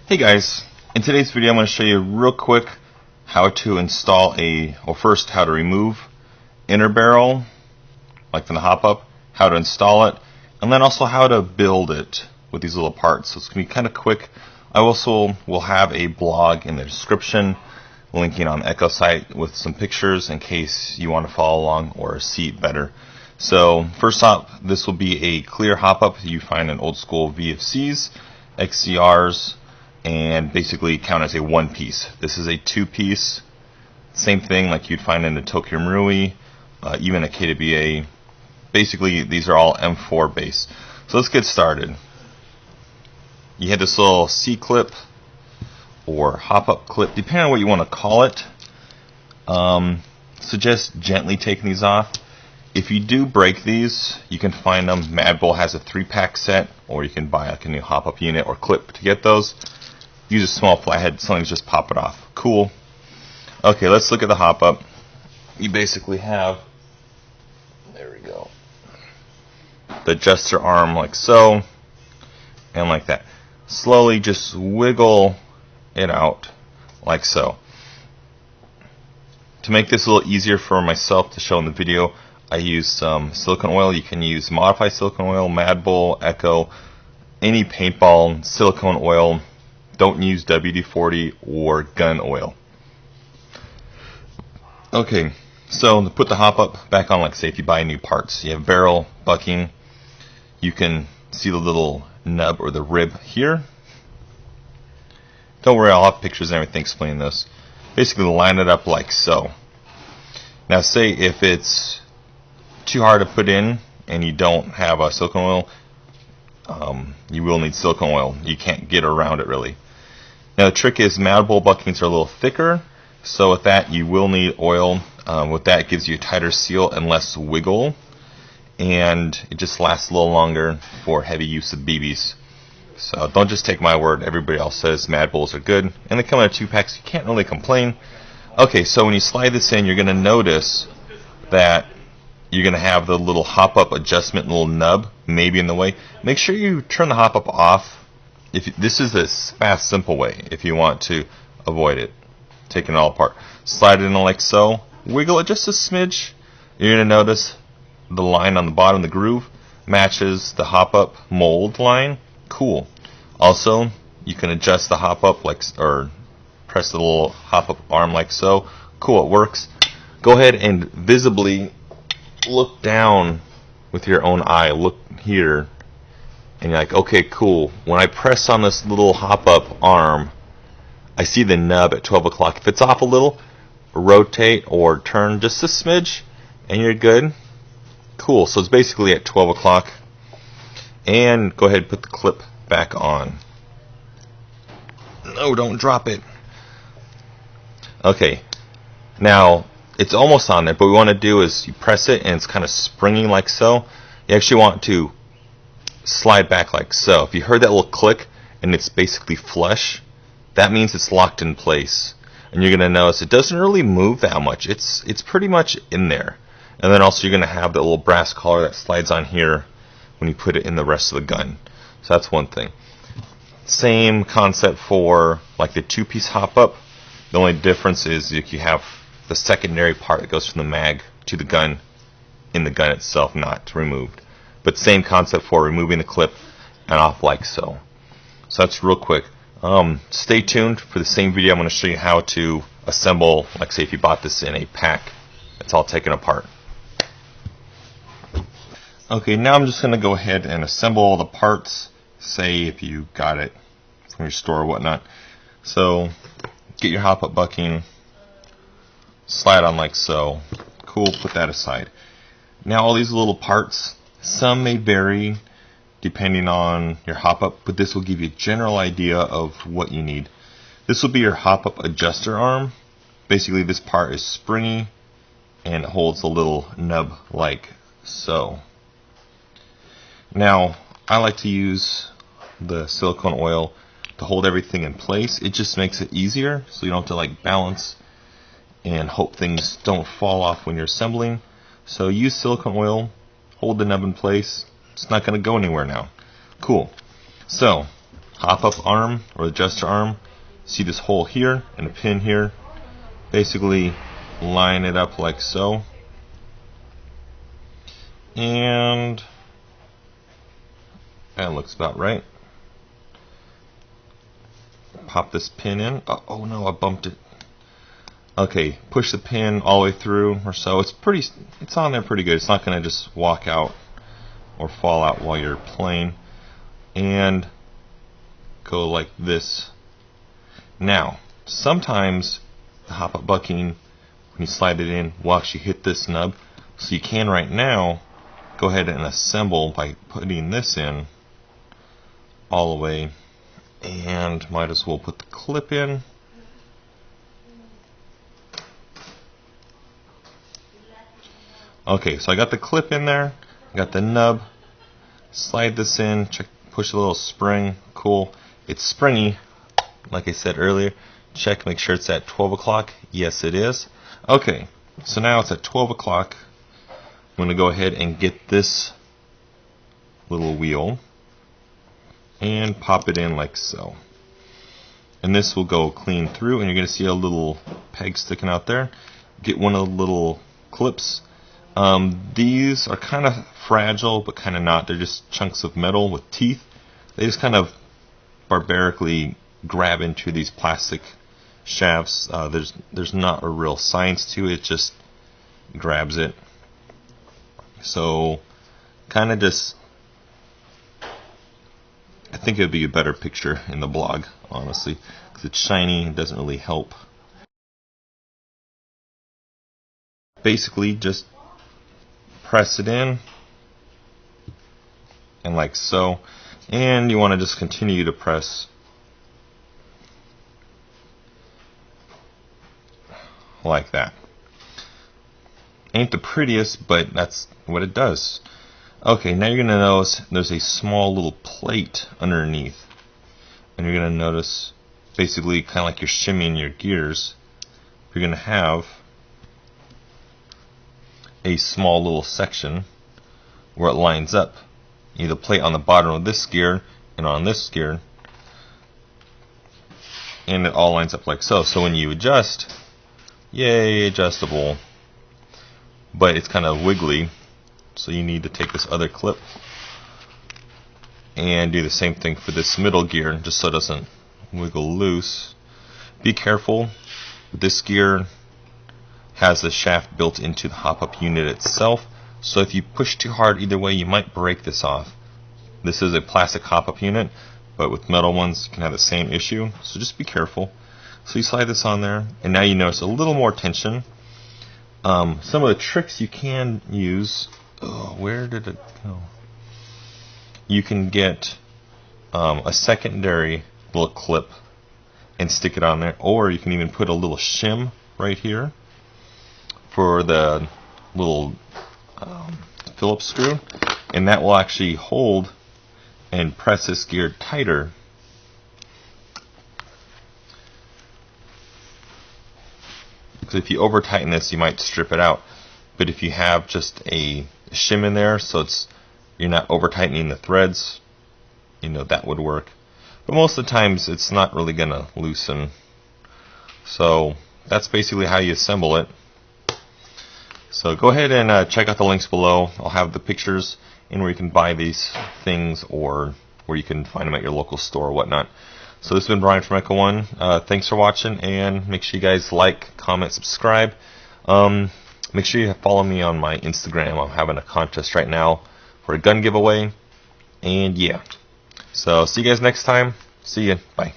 Hey guys, in today's video I'm going to show you real quick how to install first how to remove inner barrel, like from the hop-up, how to install it, and then also how to build it with these little parts. So it's going to be kind of quick. I also will have a blog in the description linking on the Echo site with some pictures in case you want to follow along or see it better. So first off, this will be a clear hop-up you find in old school VFCs, XCRs, and basically count as a one piece. This is a two piece, same thing like you'd find in the Tokyo Marui, even a KWA. Basically these are all M4 base. So let's get started. You have this little C-clip or hop-up clip, depending on what you want to call it. Suggest gently taking these off. If you do break these, you can find them. MadBull has a 3-pack set, or you can buy like a new hop-up unit or clip to get those. Use a small flathead, something's just pop it off. Cool. Okay, let's look at the hop-up. You basically have, there we go, the adjuster arm like so, and like that. Slowly just wiggle it out like so. To make this a little easier for myself to show in the video, I use some silicone oil. You can use modified silicone oil, MadBull, Echo, any paintball silicone oil. Don't use WD-40 or gun oil. Okay, so to put the hop-up back on, like say if you buy new parts, you have barrel, bucking, you can see the little nub or the rib here. Don't worry, I'll have pictures and everything explaining this. Basically line it up like so. Now say if it's too hard to put in and you don't have a silicone oil, you will need silicone oil. You can't get around it really. Now the trick is MadBull buckings are a little thicker, so with that you will need oil. With that it gives you a tighter seal and less wiggle, and it just lasts a little longer for heavy use of BBs. So don't just take my word, everybody else says MadBulls are good, and they come in 2-packs, you can't really complain. Okay, so when you slide this in, you're going to notice that you're going to have the little hop-up adjustment little nub maybe in the way. Make sure you turn the hop-up off. This is a fast, simple way if you want to avoid it, taking it all apart. Slide it in like so, wiggle it just a smidge. You're going to notice the line on the bottom, the groove, matches the hop-up mold line. Cool. Also, you can adjust the hop-up or press the little hop-up arm like so. Cool, it works. Go ahead and visibly look down with your own eye. Look here. And you're like, okay, cool. When I press on this little hop-up arm, I see the nub at 12 o'clock. If it's off a little, rotate or turn just a smidge, and you're good. Cool. So it's basically at 12 o'clock. And go ahead and put the clip back on. No, don't drop it. Okay. Now, it's almost on there, but what we want to do is you press it, and it's kind of springing like so. You actually want to slide back like so. If you heard that little click and it's basically flush, that means it's locked in place. And you're going to notice it doesn't really move that much. It's pretty much in there. And then also you're going to have that little brass collar that slides on here when you put it in the rest of the gun. So that's one thing. Same concept for like the two-piece hop-up. The only difference is if you have the secondary part that goes from the mag to the gun in the gun itself, not removed. But same concept for removing the clip and off like so. So that's real quick. Stay tuned for the same video. I'm going to show you how to assemble, like say if you bought this in a pack, it's all taken apart. Okay, now I'm just going to go ahead and assemble all the parts, say if you got it from your store or whatnot. So get your hop-up bucking, slide on like so. Cool, put that aside. Now all these little parts, some may vary depending on your hop-up, but this will give you a general idea of what you need. This will be your hop-up adjuster arm. Basically this part is springy and it holds a little nub like so. Now I like to use the silicone oil to hold everything in place. It just makes it easier, so you don't have to like balance and hope things don't fall off when you're assembling. So use silicone oil, hold the nub in place. It's not going to go anywhere now. Cool. So hop-up arm or adjuster arm. See this hole here and a pin here. Basically line it up like so. And that looks about right. Pop this pin in. Oh no, I bumped it. Okay, push the pin all the way through or so. It's on there pretty good. It's not going to just walk out or fall out while you're playing. And go like this. Now, sometimes the hop-up bucking, when you slide it in, will actually hit this nub. So you can right now go ahead and assemble by putting this in all the way, and might as well put the clip in. Okay, so I got the clip in there, I got the nub, slide this in, push a little spring, cool. It's springy, like I said earlier. Check, make sure it's at 12 o'clock. Yes, it is. Okay, so now it's at 12 o'clock. I'm going to go ahead and get this little wheel and pop it in like so. And this will go clean through, and you're going to see a little peg sticking out there. Get one of the little clips. These are kind of fragile, but kind of not. They're just chunks of metal with teeth. They just kind of barbarically grab into these plastic shafts. There's not a real science to it. It just grabs it. So kind of just, I think it would be a better picture in the blog, honestly, because it's shiny. It doesn't really help. Basically, just press it in, and like so. And you want to just continue to press like that. Ain't the prettiest, but that's what it does. Okay, now you're going to notice there's a small little plate underneath. And you're going to notice, basically, kind of like you're shimmying your gears, you're going to have a small little section where it lines up. You have the plate on the bottom of this gear and on this gear, and it all lines up like so. So when you adjust, yay, adjustable, but it's kind of wiggly, so you need to take this other clip and do the same thing for this middle gear, just so it doesn't wiggle loose. Be careful, this gear has the shaft built into the hop-up unit itself, so if you push too hard either way, you might break this off. This is a plastic hop-up unit, but with metal ones you can have the same issue, so just be careful. So you slide this on there, and now you notice a little more tension. Some of the tricks you can use, where did it go? You can get a secondary little clip and stick it on there, or you can even put a little shim right here for the little Phillips screw, and that will actually hold and press this gear tighter. Because if you over tighten this, you might strip it out. But if you have just a shim in there, so you're not over tightening the threads, that would work. But most of the times it's not really gonna loosen. So that's basically how you assemble it. So go ahead and check out the links below. I'll have the pictures and where you can buy these things, or where you can find them at your local store or whatnot. So this has been Brian from Echo1. Thanks for watching, and make sure you guys like, comment, subscribe. Make sure you follow me on my Instagram. I'm having a contest right now for a gun giveaway. And yeah. So see you guys next time. See ya. Bye.